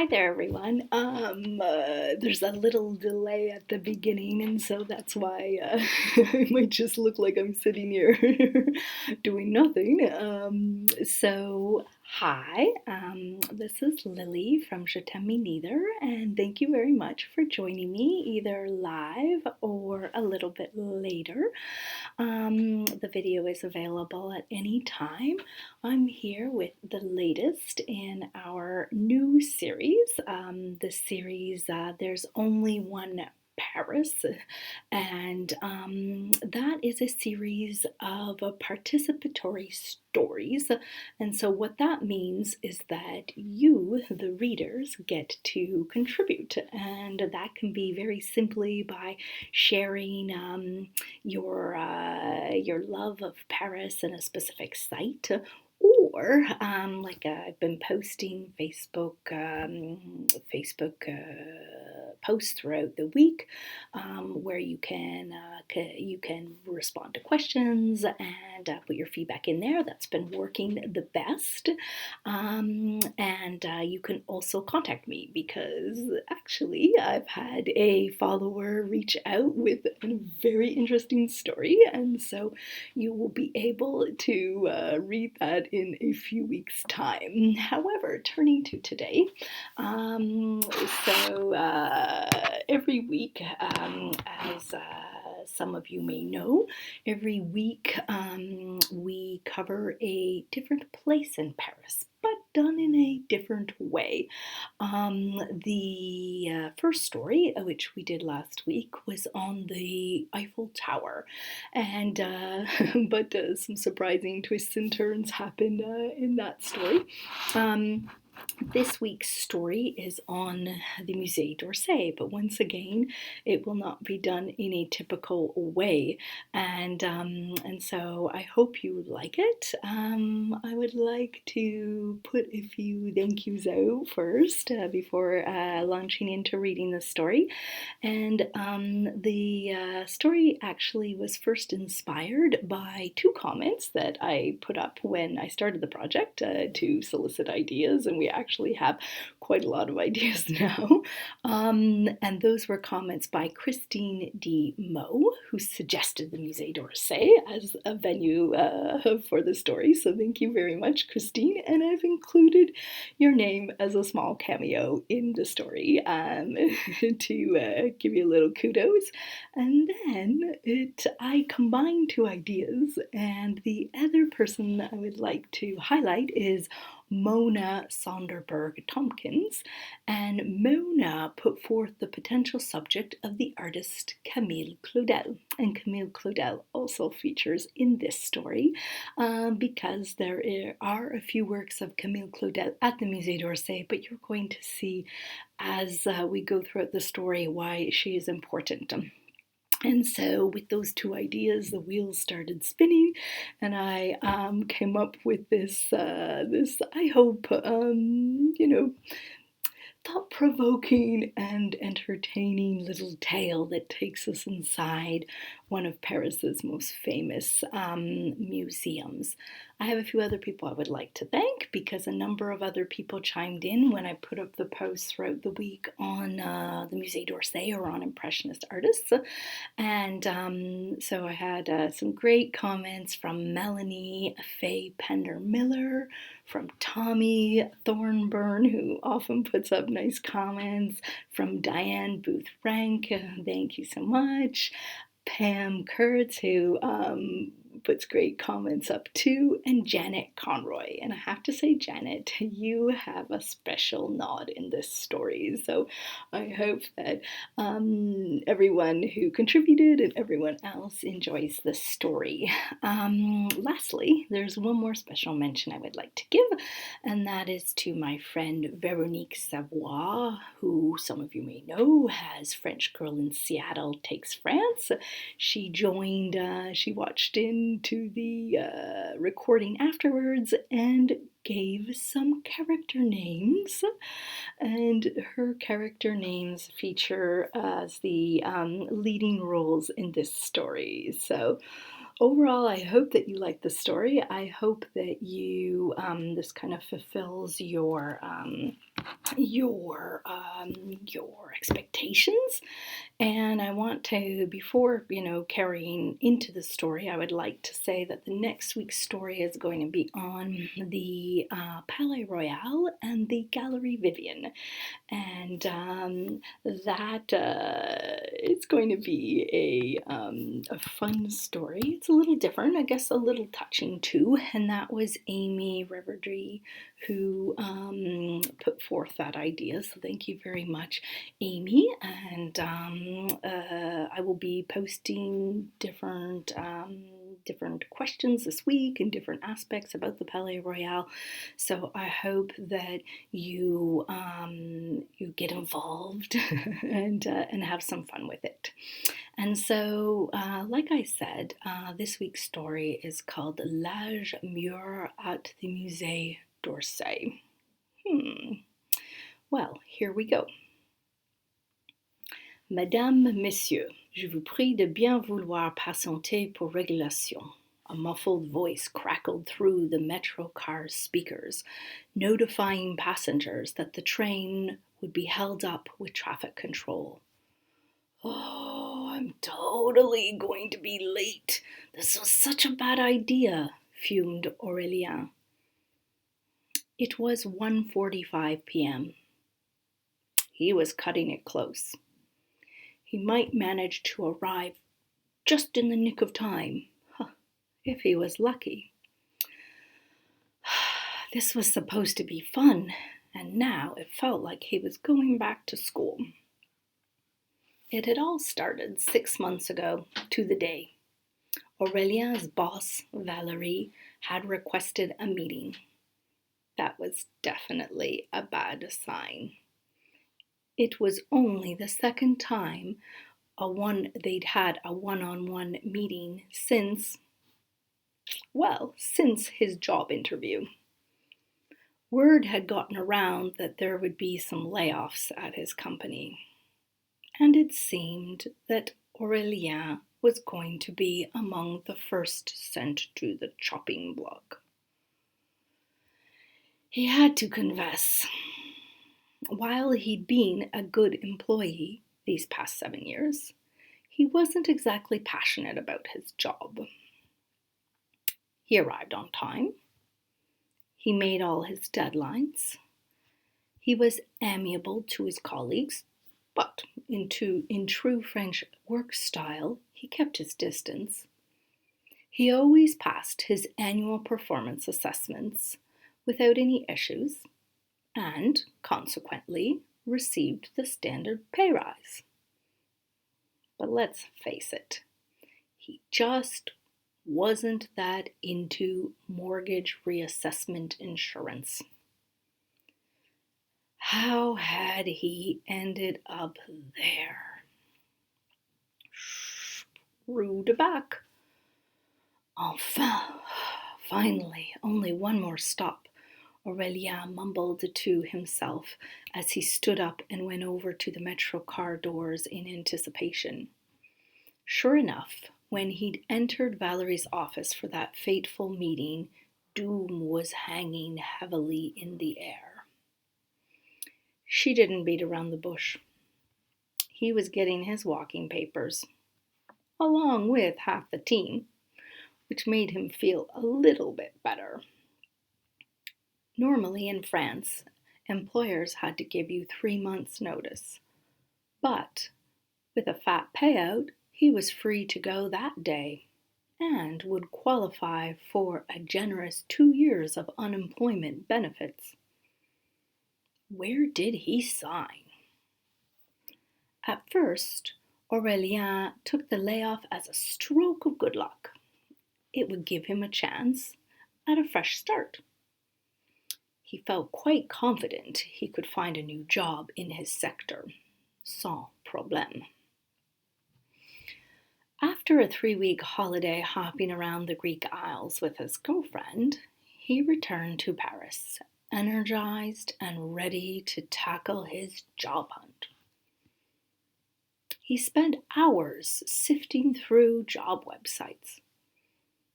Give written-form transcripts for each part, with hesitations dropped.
Hi there, everyone. There's a little delay at the beginning, and so that's why I might just look like I'm sitting here doing nothing. Hi, this is Lily from Je T'aime Me Neither, and thank you very much for joining me either live or a little bit later. The video is available at any time. I'm here with the latest in our new series. The series, There's Only One Paris, and that is a series of participatory stories. And so, what that means is that you, the readers, get to contribute, and that can be very simply by sharing your love of Paris and a specific site, or I've been posting Facebook posts throughout the week where you can respond to questions and put your feedback in there. That's been working the best. And you can also contact me because actually I've had a follower reach out with a very interesting story, and so you will be able to read that in a few weeks' time. However, turning to today, every week, as some of you may know, every week we cover a different place in Paris, but done in a different way. The first story, which we did last week, was on the Eiffel Tower, and but some surprising twists and turns happened in that story. This week's story is on the Musée d'Orsay, but once again, it will not be done in a typical way, and so I hope you like it. I would like to put a few thank yous out first before launching into reading the story, and the story actually was first inspired by two comments that I put up when I started the project to solicit ideas, and we actually have quite a lot of ideas now. And those were comments by Christine D. Moe, who suggested the Musée d'Orsay as a venue for the story. So thank you very much, Christine. And I've included your name as a small cameo in the story to give you a little kudos. And then I combined two ideas, and the other person I would like to highlight is Mona Sonderberg Tompkins, and Mona put forth the potential subject of the artist Camille Claudel, and Camille Claudel also features in this story because there are a few works of Camille Claudel at the Musée d'Orsay, but you're going to see as we go throughout the story why she is important. And so with those two ideas, the wheels started spinning, and I came up with this, I hope, thought-provoking and entertaining little tale that takes us inside one of Paris's most famous museums. I have a few other people I would like to thank because a number of other people chimed in when I put up the posts throughout the week on the Musée d'Orsay or on Impressionist artists. And so I had some great comments from Melanie Faye Pender-Miller, from Tommy Thornburn, who often puts up nice comments, from Diane Booth Rank, thank you so much, Pam Kurtz, who puts great comments up too, and Janet Conroy. And I have to say, Janet, you have a special nod in this story. So I hope that everyone who contributed and everyone else enjoys the story. Lastly, there's one more special mention I would like to give, and that is to my friend Veronique Savoy, who some of you may know has French Girl in Seattle Takes France. She joined, she watched into the recording afterwards and gave some character names, and her character names feature as the leading roles in this story. So overall, I hope that you like the story. I hope that you this kind of fulfills your your expectations. And I want to, before, carrying into the story, I would like to say that the next week's story is going to be on the Palais-Royal and the Galerie Vivienne. And that it's going to be a fun story. It's a little different, I guess a little touching too. And that was Amy Riverdree who put forth that idea. So thank you very much, Amy. And I will be posting different questions this week and different aspects about the Palais-Royal. So I hope that you get involved and have some fun with it. And so, like I said, this week's story is called L'Âge Mûr at the Musée d'Orsay. Well, here we go. Mesdames, Messieurs, je vous prie de bien vouloir patienter pour régulation. A muffled voice crackled through the metro car's speakers, notifying passengers that the train would be held up with traffic control. Oh, I'm totally going to be late. This was such a bad idea, fumed Aurélien. It was 1:45 p.m. He was cutting it close. He might manage to arrive just in the nick of time, if he was lucky. This was supposed to be fun, and now it felt like he was going back to school. It had all started 6 months ago to the day. Aurélien's boss, Valérie, had requested a meeting. That was definitely a bad sign. It was only the second time they'd had a one-on-one meeting since his job interview. Word had gotten around that there would be some layoffs at his company, and it seemed that Aurélien was going to be among the first sent to the chopping block. He had to confess, while he'd been a good employee these past 7 years, he wasn't exactly passionate about his job. He arrived on time. He made all his deadlines. He was amiable to his colleagues, but in true French work style, he kept his distance. He always passed his annual performance assessments without any issues, and consequently received the standard pay rise. But let's face it, he just wasn't that into mortgage reassessment insurance. How had he ended up there? Screw de back. Enfin, finally, only one more stop, Aurélien mumbled to himself as he stood up and went over to the metro car doors in anticipation. Sure enough, when he'd entered Valérie's office for that fateful meeting, doom was hanging heavily in the air. She didn't beat around the bush. He was getting his walking papers, along with half the team, which made him feel a little bit better. Normally in France, employers had to give you 3 months' notice, but with a fat payout, he was free to go that day and would qualify for a generous 2 years of unemployment benefits. Where did he sign? At first, Aurélien took the layoff as a stroke of good luck. It would give him a chance at a fresh start. He felt quite confident he could find a new job in his sector, sans problème. After a 3-week holiday hopping around the Greek Isles with his girlfriend, he returned to Paris, energized and ready to tackle his job hunt. He spent hours sifting through job websites.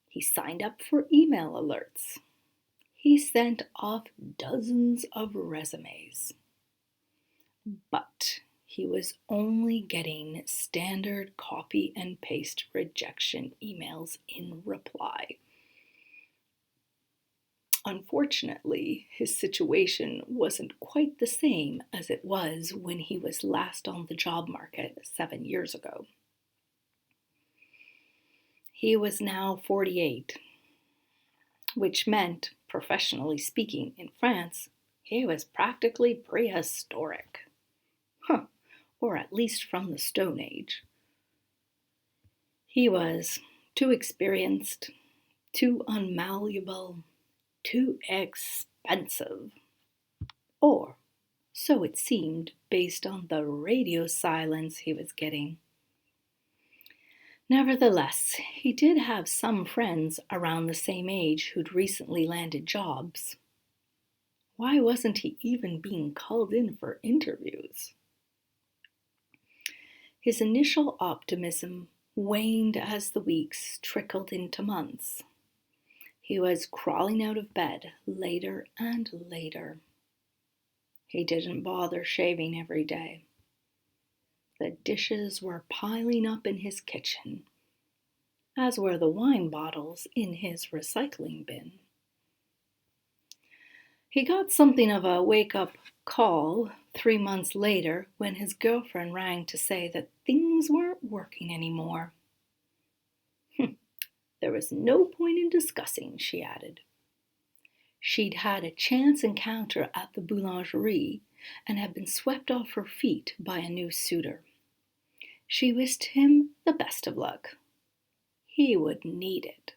He signed up for email alerts. He sent off dozens of resumes, but he was only getting standard copy and paste rejection emails in reply. Unfortunately, his situation wasn't quite the same as it was when he was last on the job market 7 years ago. He was now 48, which meant, professionally speaking, in France, he was practically prehistoric. Or at least from the Stone Age. He was too experienced, too unmalleable, too expensive. Or so it seemed based on the radio silence he was getting. Nevertheless, he did have some friends around the same age who'd recently landed jobs. Why wasn't he even being called in for interviews? His initial optimism waned as the weeks trickled into months. He was crawling out of bed later and later. He didn't bother shaving every day. The dishes were piling up in his kitchen, as were the wine bottles in his recycling bin. He got something of a wake-up call 3 months later when his girlfriend rang to say that things weren't working anymore. There was no point in discussing, she added. She'd had a chance encounter at the boulangerie and had been swept off her feet by a new suitor. She wished him the best of luck. He would need it.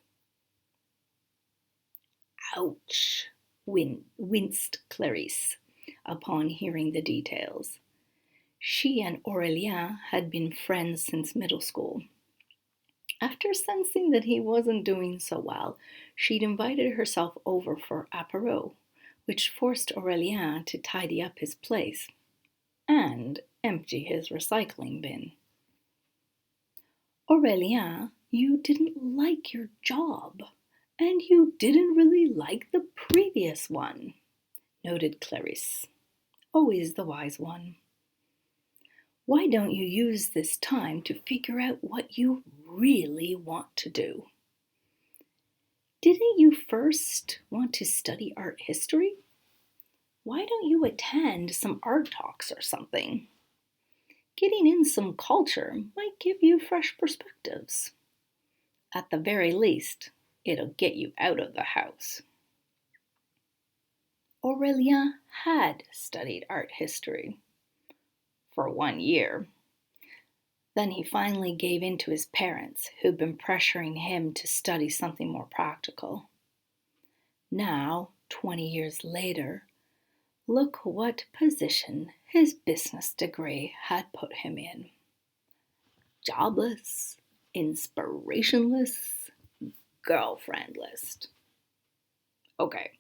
Ouch, winced Clarisse upon hearing the details. She and Aurélien had been friends since middle school. After sensing that he wasn't doing so well, she'd invited herself over for apéro, which forced Aurélien to tidy up his place and empty his recycling bin. Aurélien, you didn't like your job, and you didn't really like the previous one, noted Clarisse, always the wise one. Why don't you use this time to figure out what you really want to do? Didn't you first want to study art history? Why don't you attend some art talks or something? Getting in some culture might give you fresh perspectives. At the very least, it'll get you out of the house. Aurélien had studied art history for 1 year. Then he finally gave in to his parents, who'd been pressuring him to study something more practical. Now, 20 years later, look what position his business degree had put him in. Jobless, inspirationless, girlfriendless. Okay,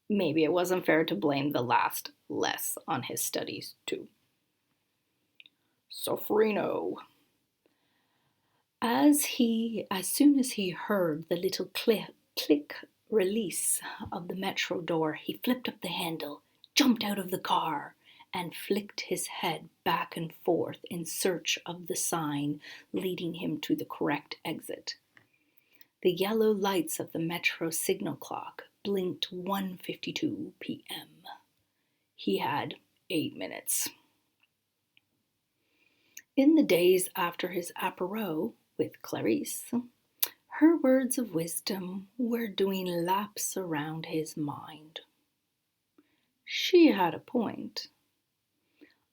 maybe it wasn't fair to blame the last less on his studies, too. Soffrino. As soon as he heard the little click release of the metro door, he flipped up the handle, jumped out of the car, and flicked his head back and forth in search of the sign leading him to the correct exit. The yellow lights of the metro signal clock blinked 1:52 p.m. He had 8 minutes. In the days after his apéro with Clarisse, her words of wisdom were doing laps around his mind. She had a point.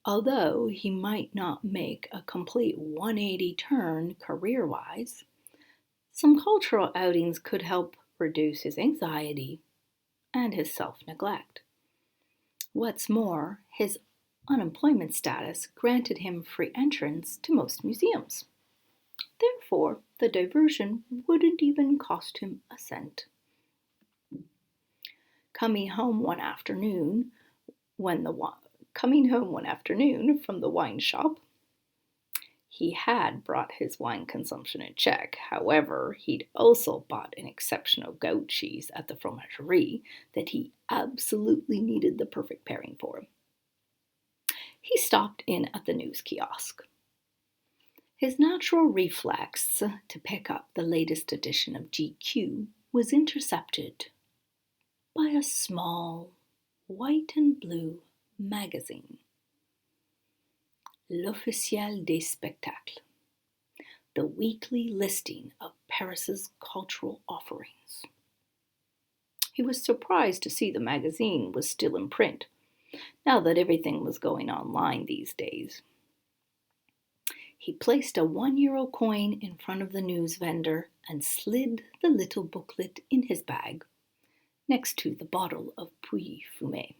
Although he might not make a complete 180 turn career-wise, some cultural outings could help reduce his anxiety and his self-neglect. What's more, his unemployment status granted him free entrance to most museums. Therefore, the diversion wouldn't even cost him a cent. Coming home one afternoon from the wine shop, He had brought his wine consumption in check. However, he'd also bought an exceptional goat cheese at the fromagerie that he absolutely needed the perfect pairing for. He stopped in at the news kiosk. His natural reflex to pick up the latest edition of GQ was intercepted by a small white and blue magazine, L'Officiel des Spectacles, the weekly listing of Paris's cultural offerings. He was surprised to see the magazine was still in print, now that everything was going online these days. He placed a €1 coin in front of the news vendor and slid the little booklet in his bag, next to the bottle of Puy Fumé.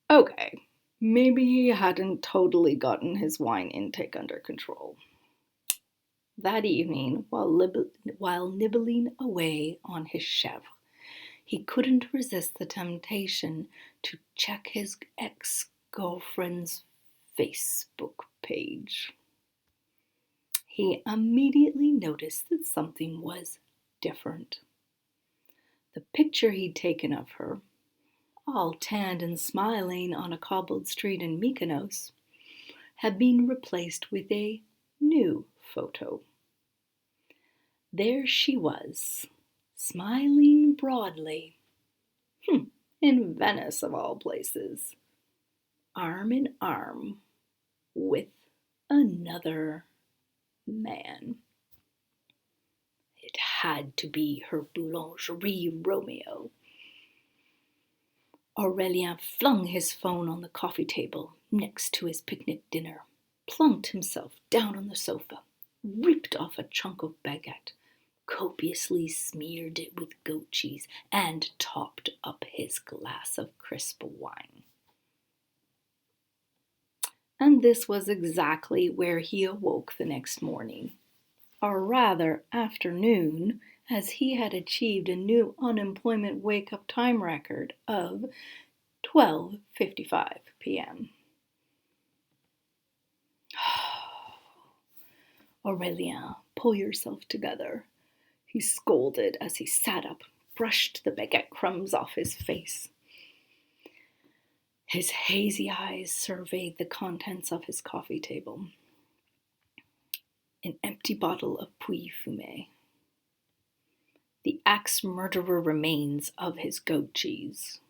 Okay, maybe he hadn't totally gotten his wine intake under control. That evening, while nibbling away on his chèvre, he couldn't resist the temptation to check his ex-girlfriend's Facebook page. He immediately noticed that something was different. The picture he'd taken of her, all tanned and smiling on a cobbled street in Mykonos, had been replaced with a new photo. There she was, smiling broadly, in Venice of all places, arm in arm with another man. It had to be her boulangerie Romeo. Aurélien flung his phone on the coffee table next to his picnic dinner, plunked himself down on the sofa, ripped off a chunk of baguette, copiously smeared it with goat cheese, and topped up his glass of crisp wine. And this was exactly where he awoke the next morning, or rather afternoon, as he had achieved a new unemployment wake-up time record of 12:55 p.m. Aurélien, pull yourself together, he scolded as he sat up, brushed the baguette crumbs off his face. His hazy eyes surveyed the contents of his coffee table. An empty bottle of Puy Fumé. The axe-murderer remains of his goat cheese.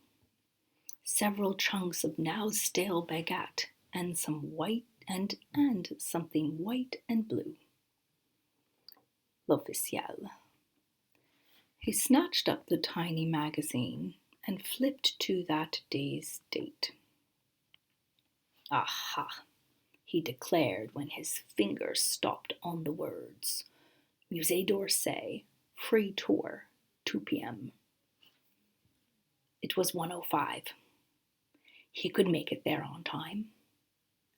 Several chunks of now stale baguette and some white and something white and blue. L'Officiel. He snatched up the tiny magazine and flipped to that day's date. Aha, he declared when his finger stopped on the words. Musée d'Orsay, free tour, 2 p.m. It was 1:05. He could make it there on time.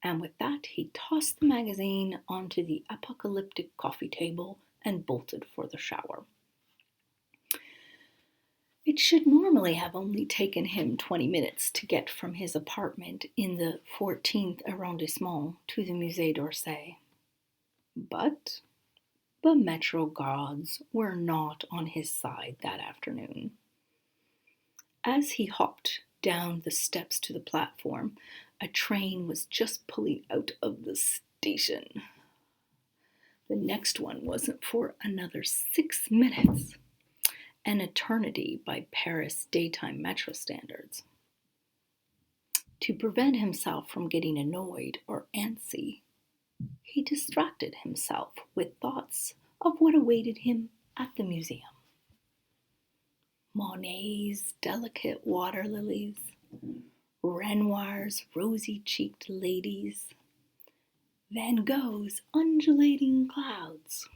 And with that, he tossed the magazine onto the apocalyptic coffee table and bolted for the shower. It should normally have only taken him 20 minutes to get from his apartment in the 14th arrondissement to the Musée d'Orsay. But the metro gods were not on his side that afternoon. As he hopped down the steps to the platform, a train was just pulling out of the station. The next one wasn't for another 6 minutes. An eternity by Paris daytime metro standards. To prevent himself from getting annoyed or antsy, he distracted himself with thoughts of what awaited him at the museum. Monet's delicate water lilies, Renoir's rosy-cheeked ladies, Van Gogh's undulating clouds,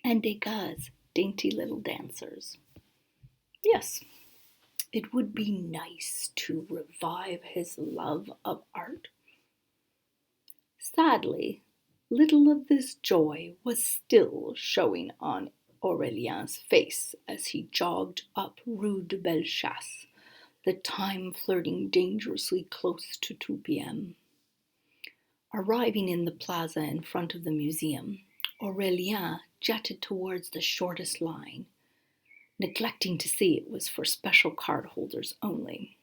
and Degas' dainty little dancers. Yes, it would be nice to revive his love of art. Sadly, little of this joy was still showing on Aurélien's face as he jogged up Rue de Bellechasse, the time flirting dangerously close to 2 p.m. Arriving in the plaza in front of the museum, Aurélien jetted towards the shortest line, neglecting to see it was for special card holders only.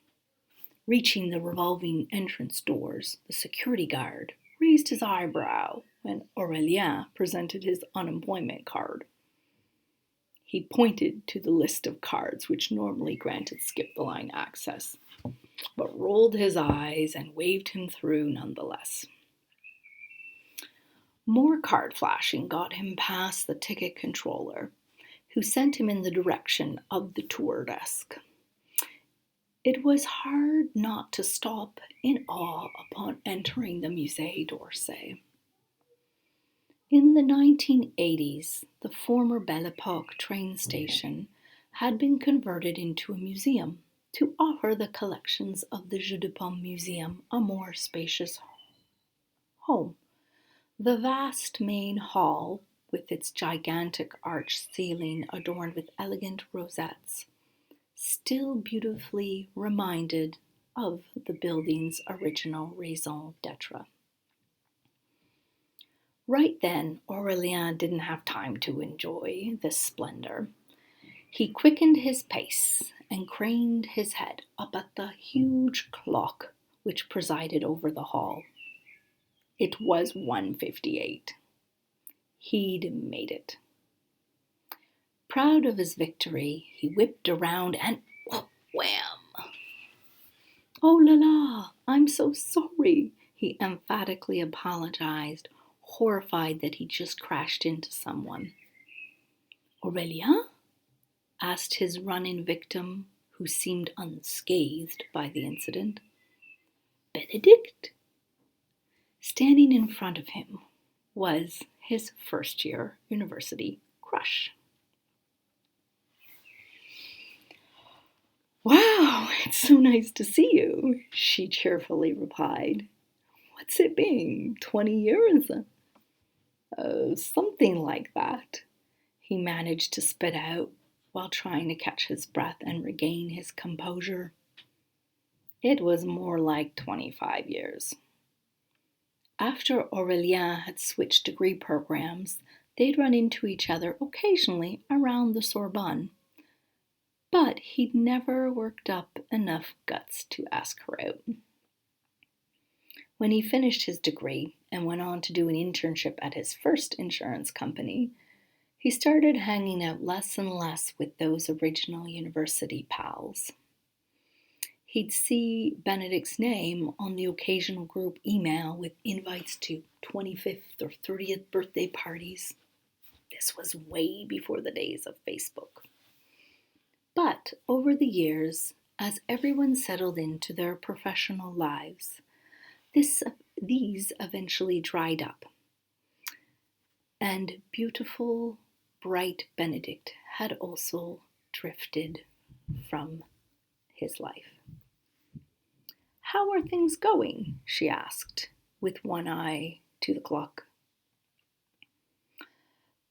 Reaching the revolving entrance doors, the security guard raised his eyebrow when Aurélien presented his unemployment card. He pointed to the list of cards which normally granted skip-the-line access, but rolled his eyes and waved him through nonetheless. More card flashing got him past the ticket controller, who sent him in the direction of the tour desk. It was hard not to stop in awe upon entering the Musée d'Orsay. In the 1980s, the former Belle Époque train station had been converted into a museum to offer the collections of the Jeu de Paume Museum a more spacious home. The vast main hall, with its gigantic arched ceiling adorned with elegant rosettes, still beautifully reminded of the building's original raison d'etre. Right then, Aurélien didn't have time to enjoy this splendor. He quickened his pace and craned his head up at the huge clock which presided over the hall. It was 1:58. He'd made it. Proud of his victory, he whipped around and wham! "Oh la la, I'm so sorry," he emphatically apologized, horrified that he just crashed into someone. "Aurélien?" asked his run-in victim, who seemed unscathed by the incident. "Benedict?" Standing in front of him was his first-year university crush. "Wow, it's so nice to see you," she cheerfully replied. "What's it been, 20 years? Something like that," he managed to spit out while trying to catch his breath and regain his composure. It was more like 25 years. After Aurélien had switched degree programs, they'd run into each other occasionally around the Sorbonne, but he'd never worked up enough guts to ask her out. When he finished his degree and went on to do an internship at his first insurance company, he started hanging out less and less with those original university pals. He'd see Benedict's name on the occasional group email with invites to 25th or 30th birthday parties. This was way before the days of Facebook. But over the years, as everyone settled into their professional lives, these eventually dried up. And beautiful, bright Benedict had also drifted from his life. "How are things going?" she asked, with one eye to the clock.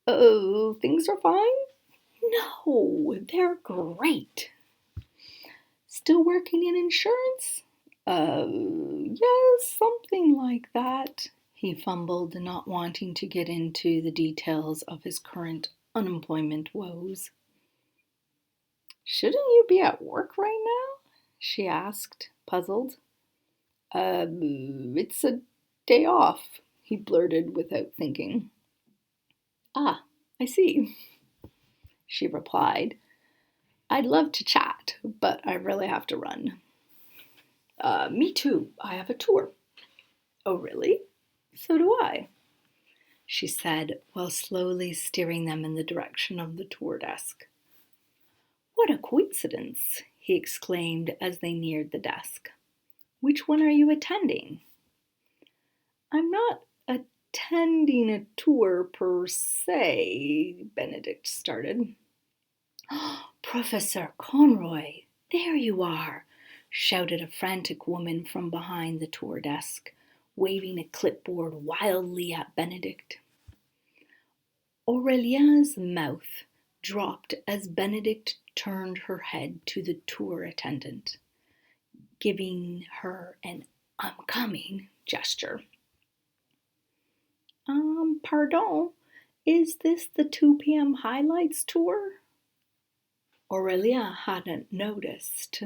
"Oh, things are fine?" "No, they're great." "Still working in insurance?" Yes, something like that," he fumbled, not wanting to get into the details of his current unemployment woes. "Shouldn't you be at work right now?" she asked, puzzled. It's a day off," he blurted without thinking. "Ah, I see," she replied. "I'd love to chat, but I really have to run." Me too. I have a tour." "Oh, really? So do I," she said, while slowly steering them in the direction of the tour desk. "What a coincidence," he exclaimed as they neared the desk. "Which one are you attending?" "I'm not attending a tour per se," Benedict started. "Professor Conroy, there you are," shouted a frantic woman from behind the tour desk, waving a clipboard wildly at Benedict. Aurélien's mouth dropped as Benedict turned her head to the tour attendant, giving her an "I'm coming" gesture. Pardon, is this the 2 p.m. highlights tour? Aurelia hadn't noticed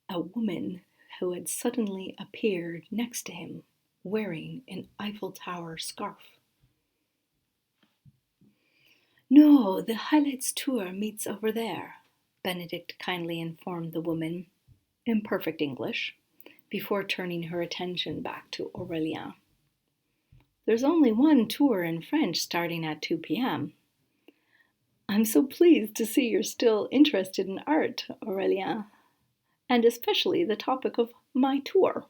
a woman who had suddenly appeared next to him wearing an Eiffel Tower scarf. No, the highlights tour meets over there, Benedict kindly informed the woman, in perfect English, before turning her attention back to Aurélien. There's only one tour in French starting at 2 p.m. I'm so pleased to see you're still interested in art, Aurélien, and especially the topic of my tour.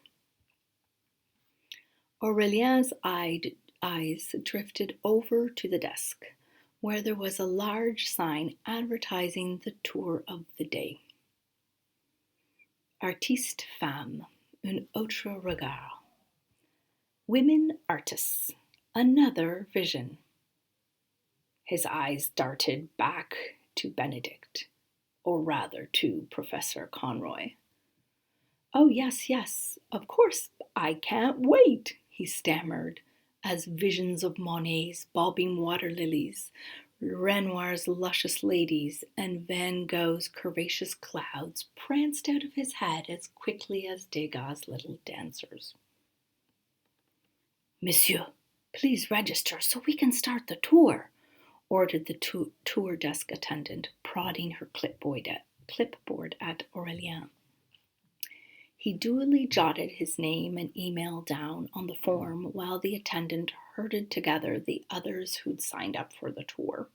Aurélien's eyes drifted over to the desk, where there was a large sign advertising the tour of the day. Artiste femme, un autre regard. Women artists, another vision. His eyes darted back to Benedict, or rather to Professor Conroy. Oh, yes, of course, I can't wait, he stammered, as visions of Monet's bobbing water lilies, Renoir's luscious ladies, and Van Gogh's curvaceous clouds pranced out of his head as quickly as Degas' little dancers. Monsieur, please register so we can start the tour, ordered the tour desk attendant, prodding her clipboard at Aurélien. He duly jotted his name and email down on the form while the attendant herded together the others who'd signed up for the tour.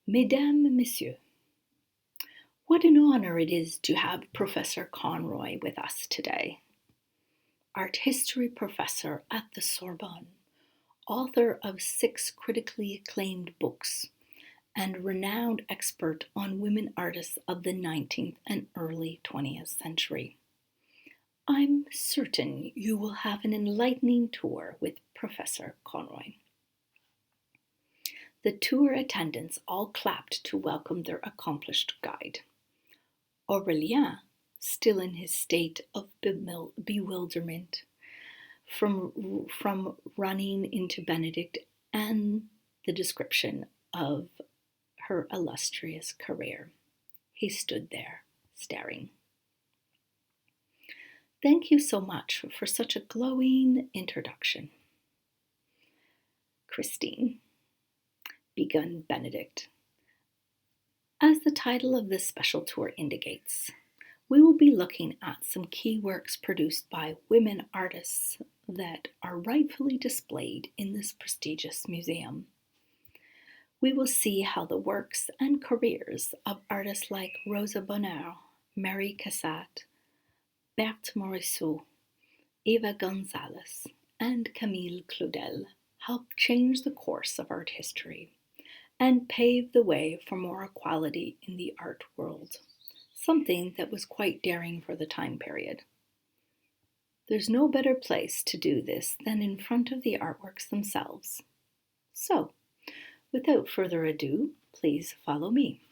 Mesdames, Messieurs, what an honor it is to have Professor Conroy with us today. Art history professor at the Sorbonne, author of 6 critically acclaimed books, and renowned expert on women artists of the 19th and early 20th century. I'm certain you will have an enlightening tour with Professor Conroy. The tour attendants all clapped to welcome their accomplished guide. Aurélien, still in his state of bewilderment from running into Benedict and the description of her illustrious career. He stood there, staring. Thank you so much for such a glowing introduction, Christine, begun Benedict. As the title of this special tour indicates, we will be looking at some key works produced by women artists that are rightfully displayed in this prestigious museum. We will see how the works and careers of artists like Rosa Bonheur, Mary Cassatt, Berthe Morisot, Eva Gonzalez, and Camille Claudel helped change the course of art history and pave the way for more equality in the art world, something that was quite daring for the time period. There's no better place to do this than in front of the artworks themselves. So, without further ado, please follow me.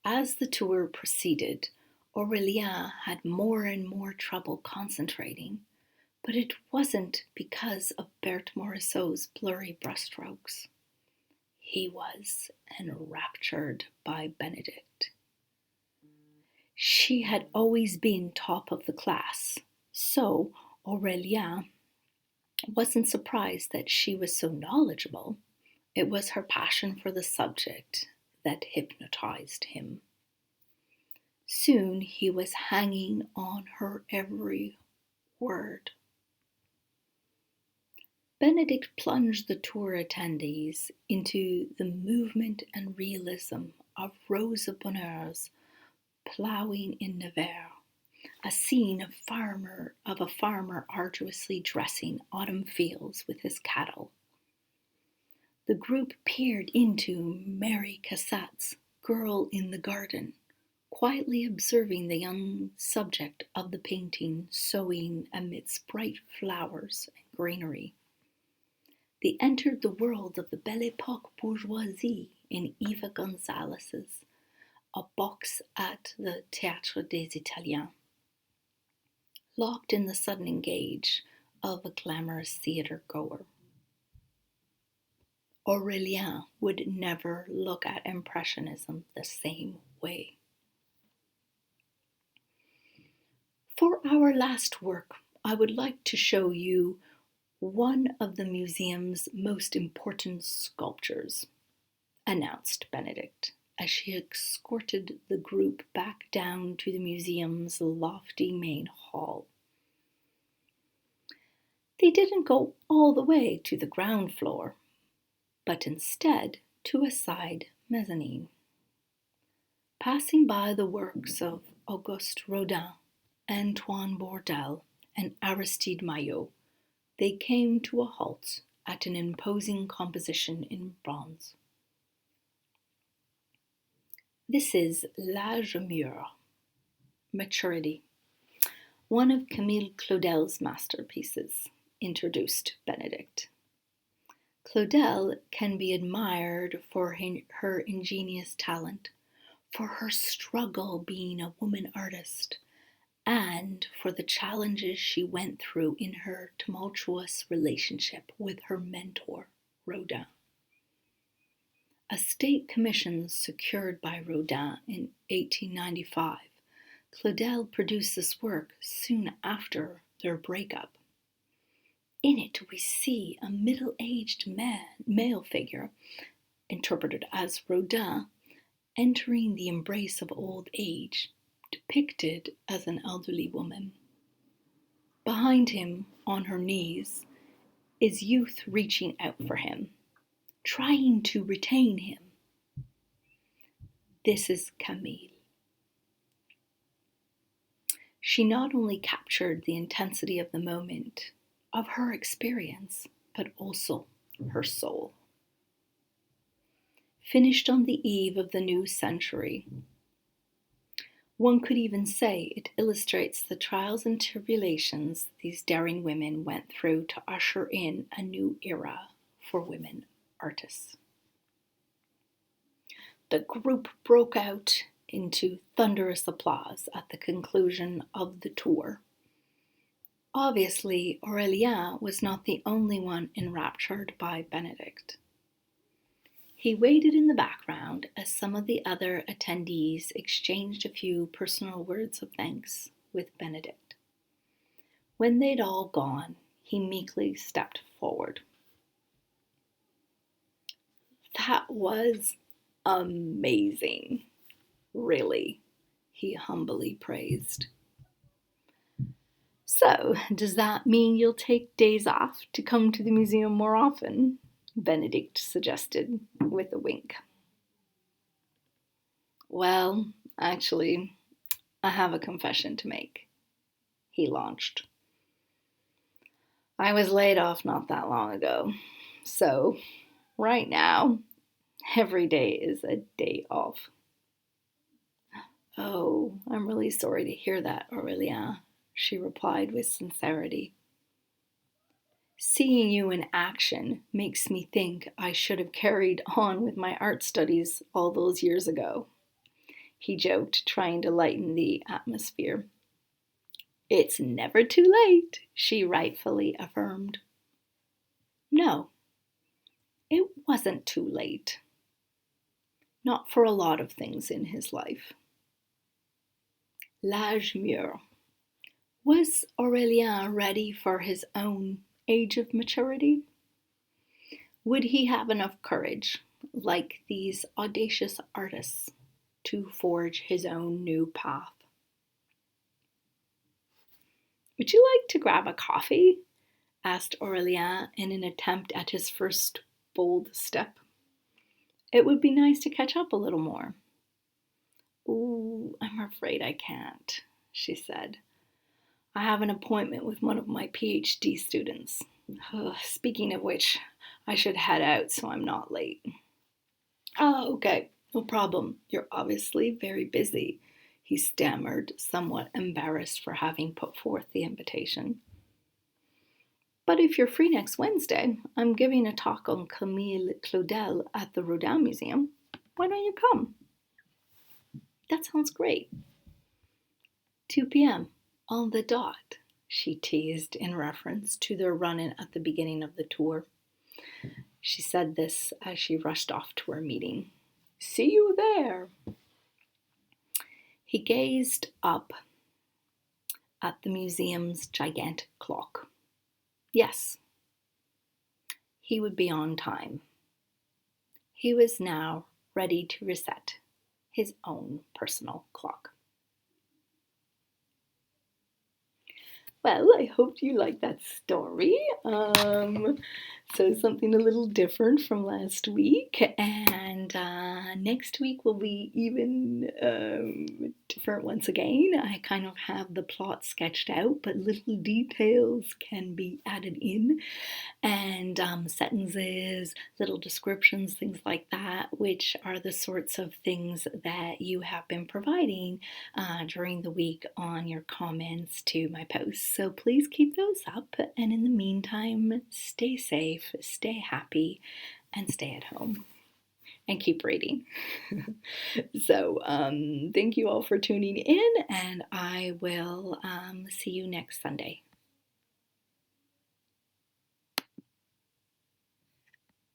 As the tour proceeded, Aurélien had more and more trouble concentrating, but it wasn't because of Berthe Morisot's blurry brushstrokes. He was enraptured by Benedict. She had always been top of the class, so Aurélien wasn't surprised that she was so knowledgeable. It was her passion for the subject that hypnotized him. Soon he was hanging on her every word. Benedict plunged the tour attendees into the movement and realism of Rosa Bonheur's Ploughing in Nevers, a scene of a farmer arduously dressing autumn fields with his cattle. The group peered into Mary Cassatt's Girl in the Garden, quietly observing the young subject of the painting sowing amidst bright flowers and greenery. They entered the world of the Belle Époque bourgeoisie in Eva Gonzalez's A Box at the Théâtre des Italiens. locked in the sudden engage of a glamorous theatre goer. Aurélien would never look at Impressionism the same way. For our last work, I would like to show you one of the museum's most important sculptures, announced Benedict as she escorted the group back down to the museum's lofty main hall. They didn't go all the way to the ground floor, but instead to a side mezzanine. Passing by the works of Auguste Rodin, Antoine Bourdelle, and Aristide Maillot, they came to a halt at an imposing composition in bronze. This is L'âge mûr, maturity, one of Camille Claudel's masterpieces, introduced Benedict. Claudel can be admired for her ingenious talent, for her struggle being a woman artist, and for the challenges she went through in her tumultuous relationship with her mentor, Rodin. A state commission secured by Rodin in 1895, Claudel produced this work soon after their breakup. In it, we see a middle-aged male figure, interpreted as Rodin, entering the embrace of old age, depicted as an elderly woman. Behind him, on her knees, is youth reaching out for him, trying to retain him. This is Camille. She not only captured the intensity of the moment, of her experience, but also her soul. Finished on the eve of the new century, one could even say it illustrates the trials and tribulations these daring women went through to usher in a new era for women artists. The group broke out into thunderous applause at the conclusion of the tour. Obviously, Aurélien was not the only one enraptured by Benedict. He waited in the background as some of the other attendees exchanged a few personal words of thanks with Benedict. When they'd all gone, he meekly stepped forward. "That was amazing, really," he humbly praised. "So, does that mean you'll take days off to come to the museum more often?" Benedict suggested with a wink. "Well, actually, I have a confession to make," he launched. "I was laid off not that long ago, so right now, every day is a day off." "Oh, I'm really sorry to hear that, Aurélien," she replied with sincerity. "Seeing you in action makes me think I should have carried on with my art studies all those years ago," he joked, trying to lighten the atmosphere. "It's never too late," she rightfully affirmed. No, it wasn't too late. Not for a lot of things in his life. L'âge mûr. Was Aurélien ready for his own age of maturity? Would he have enough courage, like these audacious artists, to forge his own new path? "Would you like to grab a coffee?" asked Aurélien in an attempt at his first bold step. "It would be nice to catch up a little more." "Ooh, I'm afraid I can't," she said. "I have an appointment with one of my PhD students. Speaking of which, I should head out so I'm not late." "Oh, okay, no problem. You're obviously very busy," he stammered, somewhat embarrassed for having put forth the invitation. "But if you're free next Wednesday, I'm giving a talk on Camille Claudel at the Rodin Museum. Why don't you come?" "That sounds great." 2 p.m. on the dot. she teased in reference to their run-in at the beginning of the tour. She said this as she rushed off to her meeting. "See you there." He gazed up at the museum's gigantic clock. Yes, he would be on time. He was now ready to reset his own personal clock. Well, I hope you liked that story. So something a little different from last week, and next week will be even different once again. I kind of have the plot sketched out, but little details can be added in, and sentences, little descriptions, things like that, which are the sorts of things that you have been providing during the week on your comments to my posts. So please keep those up, and in the meantime, stay safe, stay happy, and stay at home. And keep reading. So thank you all for tuning in, and I will see you next Sunday.